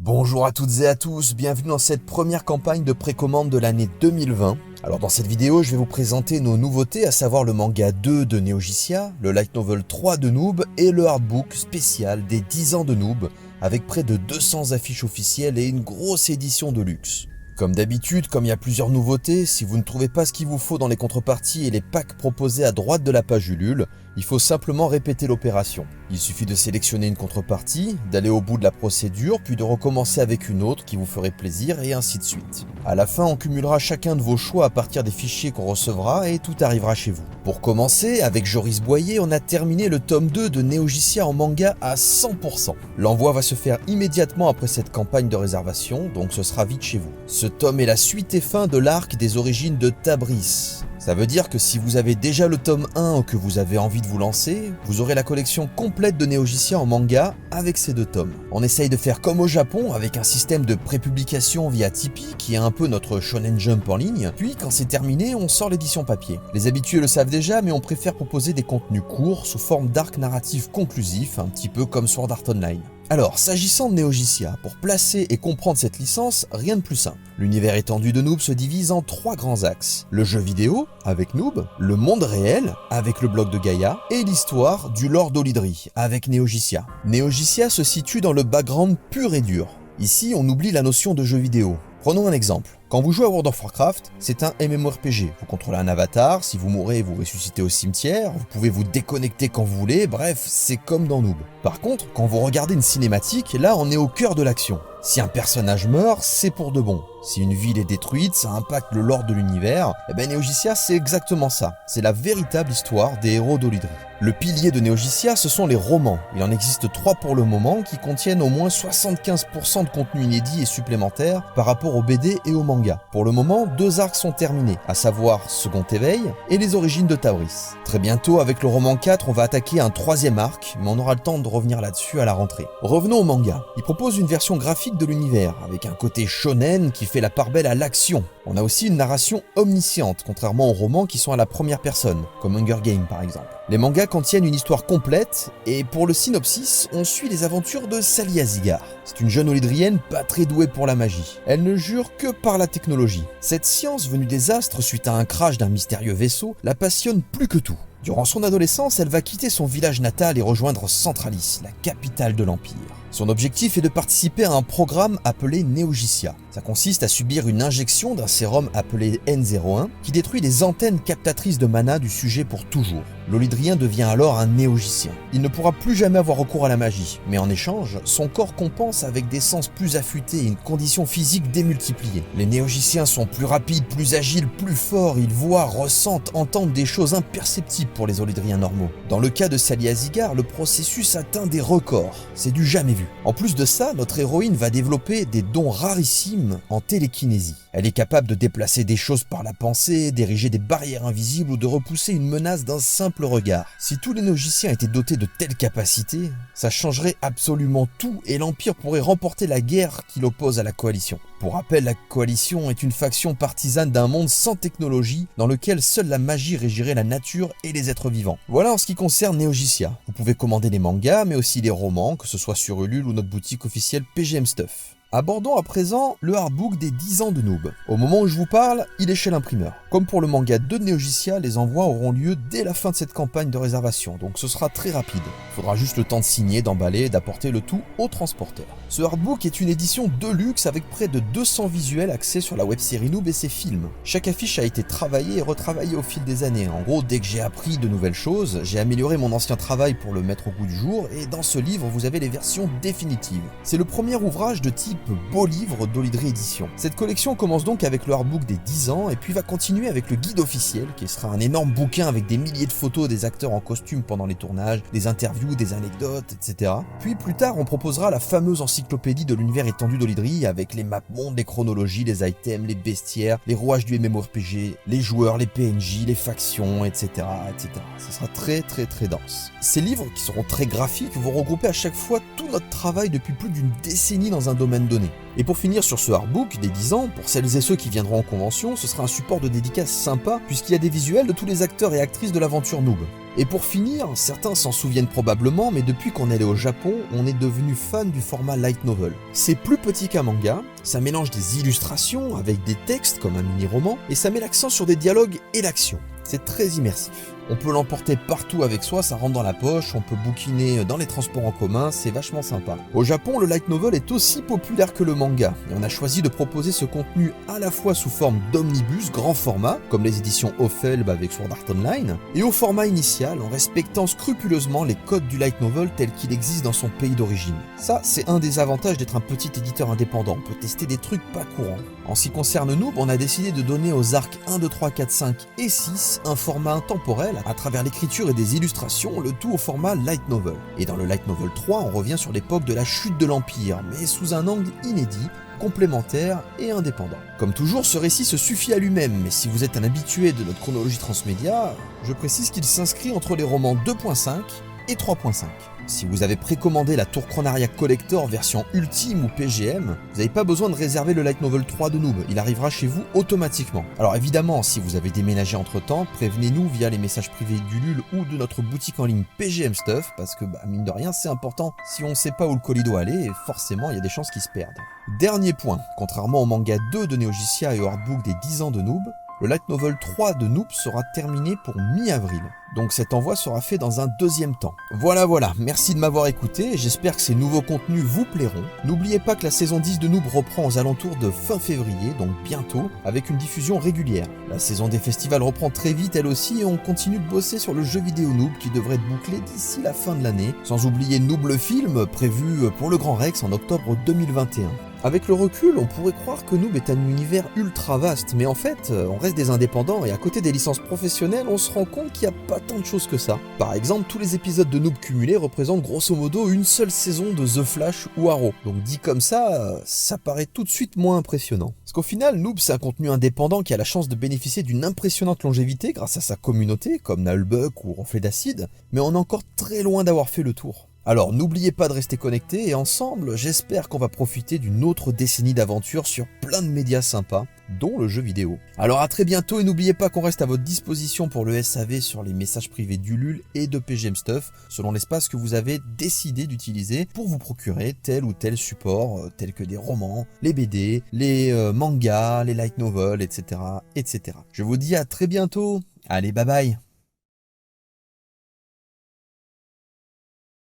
Bonjour à toutes et à tous, bienvenue dans cette première campagne de précommande de l'année 2020. Alors dans cette vidéo, je vais vous présenter nos nouveautés, à savoir le manga 2 de Neogicia, le light novel 3 de Noob et le hardbook spécial des 10 ans de Noob, avec près de 200 affiches officielles et une grosse édition de luxe. Comme d'habitude, comme il y a plusieurs nouveautés, si vous ne trouvez pas ce qu'il vous faut dans les contreparties et les packs proposés à droite de la page Ulule, il faut simplement répéter l'opération. Il suffit de sélectionner une contrepartie, d'aller au bout de la procédure, puis de recommencer avec une autre qui vous ferait plaisir, et ainsi de suite. À la fin, on cumulera chacun de vos choix à partir des fichiers qu'on recevra et tout arrivera chez vous. Pour commencer, avec Joris Boyer, on a terminé le tome 2 de Neogicia en manga à 100%. L'envoi va se faire immédiatement après cette campagne de réservation, donc ce sera vite chez vous. Ce tome est la suite et fin de l'arc des origines de Tabris. Ça veut dire que si vous avez déjà le tome 1 ou que vous avez envie de vous lancer, vous aurez la collection complète de Neogicia en manga avec ces deux tomes. On essaye de faire comme au Japon avec un système de prépublication via Tipeee qui est un peu notre Shonen Jump en ligne, puis quand c'est terminé, on sort l'édition papier. Les habitués le savent déjà, mais on préfère proposer des contenus courts sous forme d'arc narratif conclusif, un petit peu comme Sword Art Online. Alors, s'agissant de Neogicia, pour placer et comprendre cette licence, rien de plus simple. L'univers étendu de Noob se divise en 3 grands axes. Le jeu vidéo, avec Noob, le monde réel, avec le bloc de Gaïa, et l'histoire du Lord Olidri, avec Neogicia. Neogicia se situe dans le background pur et dur. Ici, on oublie la notion de jeu vidéo. Prenons un exemple. Quand vous jouez à World of Warcraft, c'est un MMORPG. Vous contrôlez un avatar, si vous mourrez, vous ressuscitez au cimetière, vous pouvez vous déconnecter quand vous voulez, bref, c'est comme dans Noob. Par contre, quand vous regardez une cinématique, là on est au cœur de l'action. Si un personnage meurt, c'est pour de bon. Si une ville est détruite, ça impacte le lore de l'univers, et ben Neogicia c'est exactement ça. C'est la véritable histoire des héros d'Olidri. Le pilier de Neogicia, ce sont les romans. Il en existe 3 pour le moment qui contiennent au moins 75% de contenu inédit et supplémentaire par rapport aux BD et aux mangas. Pour le moment, 2 arcs sont terminés, à savoir Second Éveil et les origines de Tabris. Très bientôt, avec le roman 4, on va attaquer un 3e arc, mais on aura le temps de revenir là-dessus à la rentrée. Revenons au manga. Il propose une version graphique de l'univers, avec un côté shonen qui fait la part belle à l'action. On a aussi une narration omnisciente, contrairement aux romans qui sont à la première personne, comme Hunger Games par exemple. Les mangas contiennent une histoire complète, et pour le synopsis, on suit les aventures de Sally Asgard. C'est une jeune olydrienne pas très douée pour la magie. Elle ne jure que par la technologie. Cette science venue des astres suite à un crash d'un mystérieux vaisseau la passionne plus que tout. Durant son adolescence, elle va quitter son village natal et rejoindre Centralis, la capitale de l'Empire. Son objectif est de participer à un programme appelé Neogicia. Ça consiste à subir une injection d'un sérum appelé N01 qui détruit les antennes captatrices de mana du sujet pour toujours. L'Olydrien devient alors un néogicien. Il ne pourra plus jamais avoir recours à la magie, mais en échange, son corps compense avec des sens plus affûtés et une condition physique démultipliée. Les néogiciens sont plus rapides, plus agiles, plus forts, ils voient, ressentent, entendent des choses imperceptibles pour les Olydriens normaux. Dans le cas de Sally Asgard, le processus atteint des records. C'est du jamais vu. En plus de ça, notre héroïne va développer des dons rarissimes en télékinésie. Elle est capable de déplacer des choses par la pensée, d'ériger des barrières invisibles ou de repousser une menace d'un simple regard. Si tous les néogiciens étaient dotés de telles capacités, ça changerait absolument tout et l'Empire pourrait remporter la guerre qui l'oppose à la Coalition. Pour rappel, la Coalition est une faction partisane d'un monde sans technologie dans lequel seule la magie régirait la nature et les êtres vivants. Voilà en ce qui concerne Neogicia. Vous pouvez commander les mangas mais aussi les romans, que ce soit sur Ulule ou notre boutique officielle PGM Stuff. Abordons à présent le hardbook des 10 ans de Noob. Au moment où je vous parle, il est chez l'imprimeur. Comme pour le manga de Neogicia, les envois auront lieu dès la fin de cette campagne de réservation, donc ce sera très rapide. Il faudra juste le temps de signer, d'emballer et d'apporter le tout au transporteur. Ce hardbook est une édition de luxe avec près de 200 visuels axés sur la web-série Noob et ses films. Chaque affiche a été travaillée et retravaillée au fil des années. En gros, dès que j'ai appris de nouvelles choses, j'ai amélioré mon ancien travail pour le mettre au goût du jour, et dans ce livre, vous avez les versions définitives. C'est le premier ouvrage de type beau livre d'Olydri Édition. Cette collection commence donc avec le hardbook des 10 ans et puis va continuer avec le guide officiel qui sera un énorme bouquin avec des milliers de photos des acteurs en costume pendant les tournages, des interviews, des anecdotes, etc. Puis plus tard on proposera la fameuse encyclopédie de l'univers étendu d'Olydri avec les maps mondes, les chronologies, les items, les bestiaires, les rouages du MMORPG, les joueurs, les PNJ, les factions, etc. etc. Ce sera très dense. Ces livres qui seront très graphiques vont regrouper à chaque fois tout notre travail depuis plus d'une décennie dans un domaine donné. Et pour finir sur ce artbook des 10 ans, pour celles et ceux qui viendront en convention, ce sera un support de dédicace sympa puisqu'il y a des visuels de tous les acteurs et actrices de l'aventure Noob. Et pour finir, certains s'en souviennent probablement, mais depuis qu'on est allé au Japon, on est devenu fan du format light novel. C'est plus petit qu'un manga, ça mélange des illustrations avec des textes comme un mini-roman, et ça met l'accent sur des dialogues et l'action. C'est très immersif. On peut l'emporter partout avec soi, ça rentre dans la poche, on peut bouquiner dans les transports en commun, c'est vachement sympa. Au Japon, le light novel est aussi populaire que le manga, et on a choisi de proposer ce contenu à la fois sous forme d'omnibus grand format, comme les éditions Offelb avec Sword Art Online, et au format initial en respectant scrupuleusement les codes du light novel tel qu'il existe dans son pays d'origine. Ça, c'est un des avantages d'être un petit éditeur indépendant, on peut tester des trucs pas courants. En ce qui concerne Noob, on a décidé de donner aux arcs 1, 2, 3, 4, 5 et 6 un format intemporel à travers l'écriture et des illustrations, le tout au format light novel. Et dans le light novel 3, on revient sur l'époque de la chute de l'Empire, mais sous un angle inédit, complémentaire et indépendant. Comme toujours, ce récit se suffit à lui-même, mais si vous êtes un habitué de notre chronologie transmédia, je précise qu'il s'inscrit entre les romans 2.5 et 3.5. Si vous avez précommandé la Tour Chronaria Collector version Ultime ou PGM, vous n'avez pas besoin de réserver le Light Novel 3 de Noob, il arrivera chez vous automatiquement. Alors évidemment, si vous avez déménagé entre temps, prévenez-nous via les messages privés d'Ulule ou de notre boutique en ligne PGM Stuff, parce que mine de rien c'est important, si on ne sait pas où le colis doit aller, forcément il y a des chances qu'il se perde. Dernier point, contrairement au manga 2 de Neogicia et au artbook des 10 ans de Noob, le Light Novel 3 de Noob sera terminé pour mi-avril. Donc cet envoi sera fait dans un deuxième temps. Voilà, merci de m'avoir écouté, j'espère que ces nouveaux contenus vous plairont. N'oubliez pas que la saison 10 de Noob reprend aux alentours de fin février, donc bientôt, avec une diffusion régulière. La saison des festivals reprend très vite elle aussi et on continue de bosser sur le jeu vidéo Noob qui devrait être bouclé d'ici la fin de l'année, sans oublier Noob le film, prévu pour le Grand Rex en octobre 2021. Avec le recul, on pourrait croire que Noob est un univers ultra vaste, mais en fait, on reste des indépendants et à côté des licences professionnelles, on se rend compte qu'il n'y a pas tant de choses que ça. Par exemple, tous les épisodes de Noob cumulés représentent grosso modo une seule saison de The Flash ou Arrow. Donc dit comme ça paraît tout de suite moins impressionnant. Parce qu'au final, Noob c'est un contenu indépendant qui a la chance de bénéficier d'une impressionnante longévité grâce à sa communauté, comme Nullbuck ou Reflet d'Acide, mais on est encore très loin d'avoir fait le tour. Alors n'oubliez pas de rester connectés et ensemble, j'espère qu'on va profiter d'une autre décennie d'aventure sur plein de médias sympas, dont le jeu vidéo. Alors à très bientôt et n'oubliez pas qu'on reste à votre disposition pour le SAV sur les messages privés d'Ulule et de PGM Stuff, selon l'espace que vous avez décidé d'utiliser pour vous procurer tel ou tel support, tels que des romans, les BD, les mangas, les light novels, etc., etc. Je vous dis à très bientôt, allez bye bye.